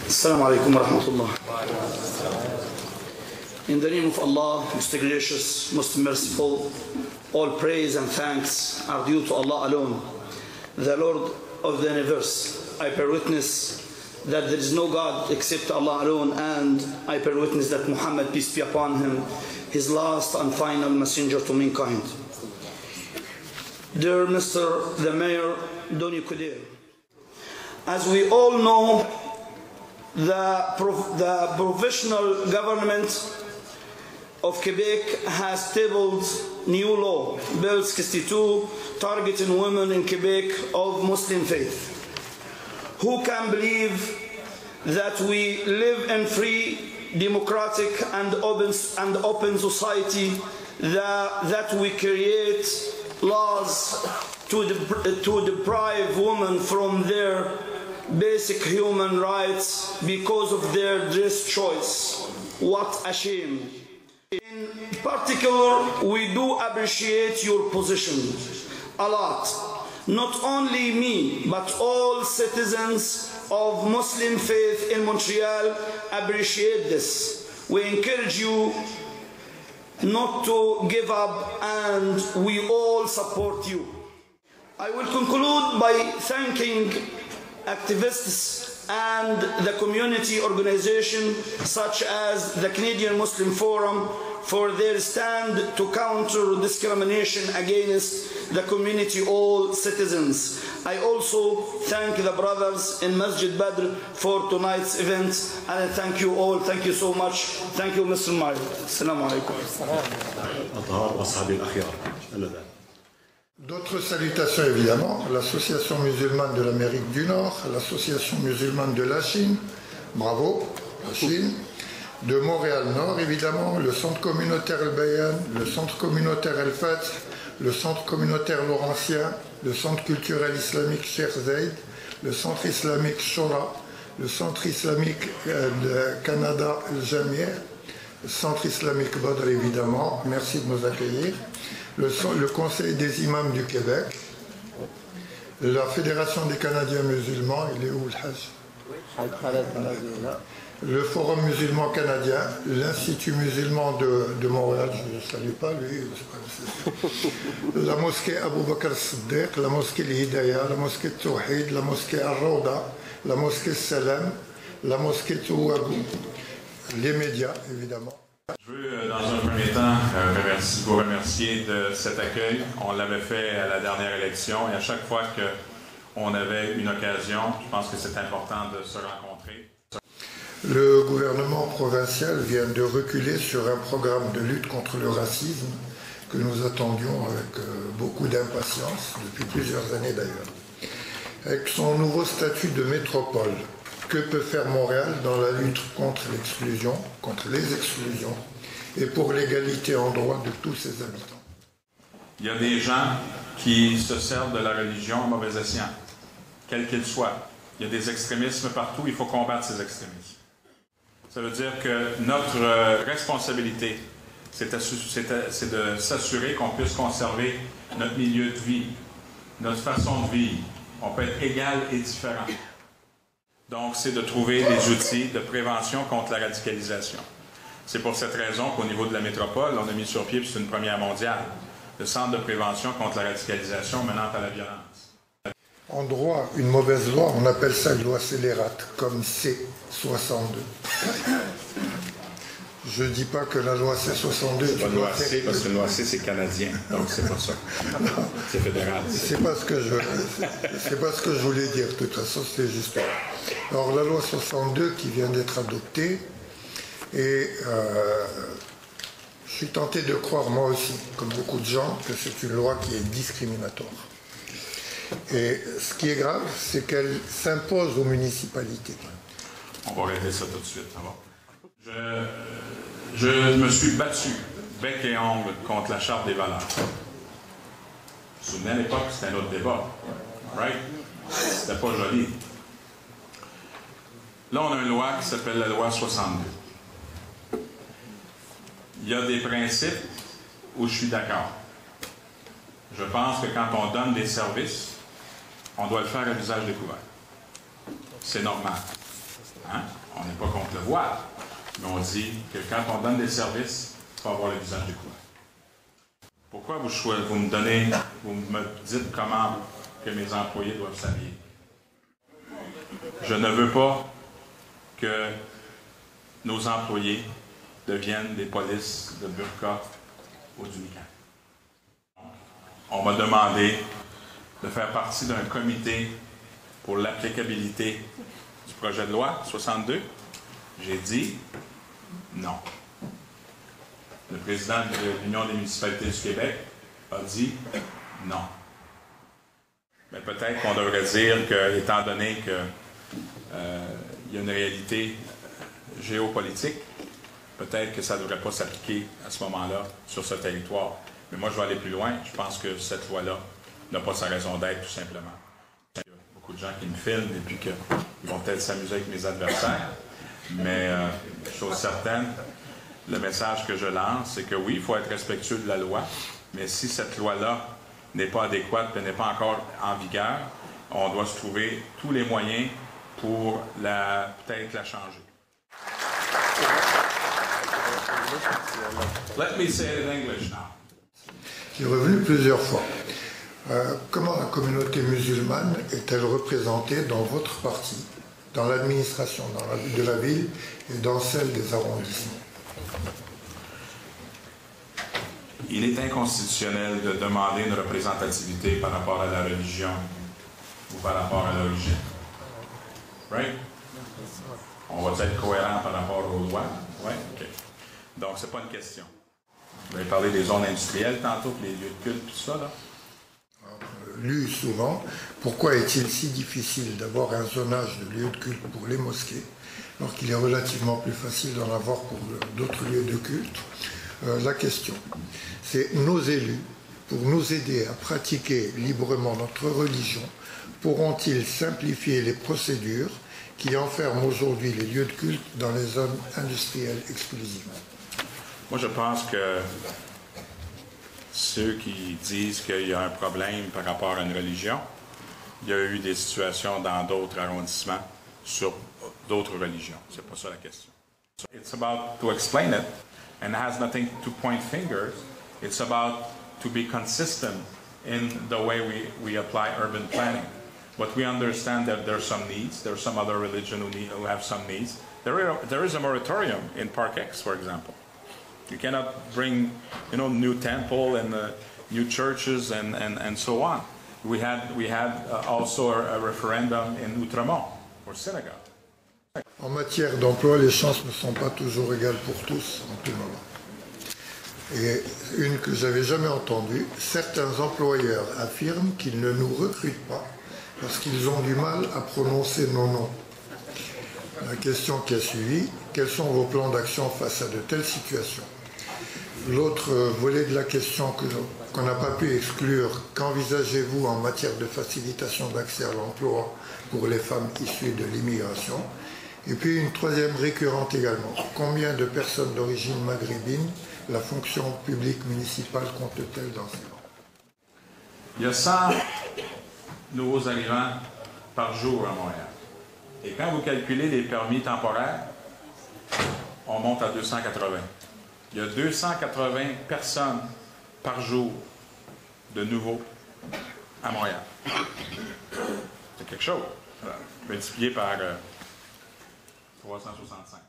Assalamu alaikum wa rahmatullah. In the name of Allah, most gracious, most merciful, all praise and thanks are due to Allah alone, the Lord of the universe. I bear witness that there is no God except Allah alone, and I bear witness that Muhammad, peace be upon him, his last and final messenger to mankind. Dear Mr. the Mayor, Donny Kudir, as we all know, the provisional government of Quebec has tabled new law, Bill 62, targeting women in Quebec of Muslim faith. Who can believe that we live in free, democratic and open society, that we create laws to deprive women from their basic human rights because of their dress choice? What a shame. In particular, we do appreciate your position a lot. Not only me, but all citizens of Muslim faith in Montreal appreciate this. We encourage you not to give up, and we all support you. I will conclude by thanking activists and the community organizations such as the Canadian Muslim Forum for their stand to counter discrimination against the community, all citizens. I also thank the brothers in Masjid Badr for tonight's event, and I thank you all. Thank you so much. Thank you, Mr. Mayor. Assalamu alaikum. D'autres salutations évidemment, l'Association musulmane de l'Amérique du Nord, l'Association musulmane de la Chine, bravo, la Chine, de Montréal-Nord évidemment, le Centre communautaire El Bayan, le Centre communautaire El Fath, le Centre communautaire Laurentien, le Centre culturel islamique Cheikh Zayed, le Centre islamique Shora, le Centre islamique de Canada El Jamir, le Centre islamique Badr évidemment, merci de nous accueillir. Le Conseil des imams du Québec, la Fédération des Canadiens musulmans, il est où le Hajj? Le Forum musulman canadien, l'Institut musulman de Montréal, je ne salue pas lui, la mosquée Abou Bakr Siddiq, la mosquée Hidaya, la mosquée Tawhid, la mosquée Ar-Rawda, la mosquée Salam, la mosquée Touabou, les médias évidemment. Je veux, dans un premier temps, vous remercier de cet accueil. On l'avait fait à la dernière élection et à chaque fois qu'on avait une occasion, je pense que c'est important de se rencontrer. Le gouvernement provincial vient de reculer sur un programme de lutte contre le racisme que nous attendions avec beaucoup d'impatience, depuis plusieurs années d'ailleurs. Avec son nouveau statut de métropole, que peut faire Montréal dans la lutte contre l'exclusion, contre les exclusions, et pour l'égalité en droit de tous ses habitants? Il y a des gens qui se servent de la religion à mauvais escient, quel qu'il soit. Il y a des extrémismes partout, il faut combattre ces extrémismes. Ça veut dire que notre responsabilité, c'est de s'assurer qu'on puisse conserver notre milieu de vie, notre façon de vivre. On peut être égal et différent. Donc, c'est de trouver des outils de prévention contre la radicalisation. C'est pour cette raison qu'au niveau de la métropole, on a mis sur pied, puis c'est une première mondiale, le Centre de prévention contre la radicalisation menant à la violence. En droit, une mauvaise loi, on appelle ça une loi scélérate, comme C62. Je ne dis pas que la loi C62... C'est pas une loi C, parce que la loi C, c'est canadien, donc c'est pas ça. C'est fédéral. C'est pas ce que je voulais dire, de toute façon, c'est juste. Alors, la loi 62 qui vient d'être adoptée, et je suis tenté de croire, moi aussi, comme beaucoup de gens, que c'est une loi qui est discriminatoire. Et ce qui est grave, c'est qu'elle s'impose aux municipalités. On va régler ça tout de suite. Je me suis battu bec et ongle contre la Charte des valeurs. Vous vous souvenez, à l'époque, c'était un autre débat. Right? C'était pas joli. Là, on a une loi qui s'appelle la loi 62. Il y a des principes où je suis d'accord. Je pense que quand on donne des services, on doit le faire à visage découvert. c'est normal. Hein? On n'est pas contre le voile, mais on dit que quand on donne des services, il faut avoir le visage découvert. Pourquoi vous me dites comment que mes employés doivent s'habiller? Je ne veux pas que nos employés deviennent des polices de burqa ou du niqab. On m'a demandé de faire partie d'un comité pour l'applicabilité du projet de loi 62. J'ai dit non. Le président de l'Union des municipalités du Québec a dit non. Mais peut-être qu'on devrait dire que, étant donné qu'il y a une réalité géopolitique, peut-être que ça ne devrait pas s'appliquer à ce moment-là sur ce territoire. Mais moi, je vais aller plus loin. Je pense que cette loi-là n'a pas sa raison d'être, tout simplement. Il y a beaucoup de gens qui me filment et puis qu'ils vont peut-être s'amuser avec mes adversaires. Mais, chose certaine, le message que je lance, c'est que oui, il faut être respectueux de la loi, mais si cette loi-là n'est pas adéquate et n'est pas encore en vigueur, on doit se trouver tous les moyens pour peut-être la changer. Let me say it in English now. Qui est revenu plusieurs fois. Comment la communauté musulmane est-elle représentée dans votre parti, dans l'administration de la ville et dans celle des arrondissements? Il est inconstitutionnel de demander une représentativité par rapport à la religion ou par rapport à l'origine. Right? On va être cohérent par rapport aux lois? Oui? OK. Donc, ce n'est pas une question. Vous avez parlé des zones industrielles tantôt, les lieux de culte, tout ça, là? Lu souvent, pourquoi est-il si difficile d'avoir un zonage de lieux de culte pour les mosquées, alors qu'il est relativement plus facile d'en avoir pour d'autres lieux de culte? La question, c'est nos élus, pour nous aider à pratiquer librement notre religion, pourront-ils simplifier les procédures qui enferment aujourd'hui les lieux de culte dans les zones industrielles exclusivement? Moi, je pense que ceux qui disent qu'il y a un problème par rapport à une religion, il y a eu des situations dans d'autres arrondissements sur d'autres religions. C'est pas ça la question. So it's about to explain it, and it has nothing to point fingers. It's about to be consistent in the way we apply urban planning. But we understand that there are some needs. There are some other religions who have some needs. There is a moratorium in Park X, for example. You cannot bring, new temple and new churches and so on. We had also a referendum in Outremont for synagogue. En matière d'emploi, les chances ne sont pas toujours égales pour tous en tout moment. Et une que j'avais jamais entendue, certains employeurs affirment qu'ils ne nous recrutent pas parce qu'ils ont du mal à prononcer nos noms. La question qui a suivi, quels sont vos plans d'action face à de telles situations? L'autre volet de la question qu'on n'a pas pu exclure, qu'envisagez-vous en matière de facilitation d'accès à l'emploi pour les femmes issues de l'immigration? Et puis une troisième récurrente également, combien de personnes d'origine maghrébine la fonction publique municipale compte-t-elle dans ces rangs? Il y a 100 nouveaux arrivants par jour à Montréal. Et quand vous calculez les permis temporaires, on monte à 280. Il y a 280 personnes par jour de nouveaux à Montréal. C'est quelque chose. Multiplié par 365.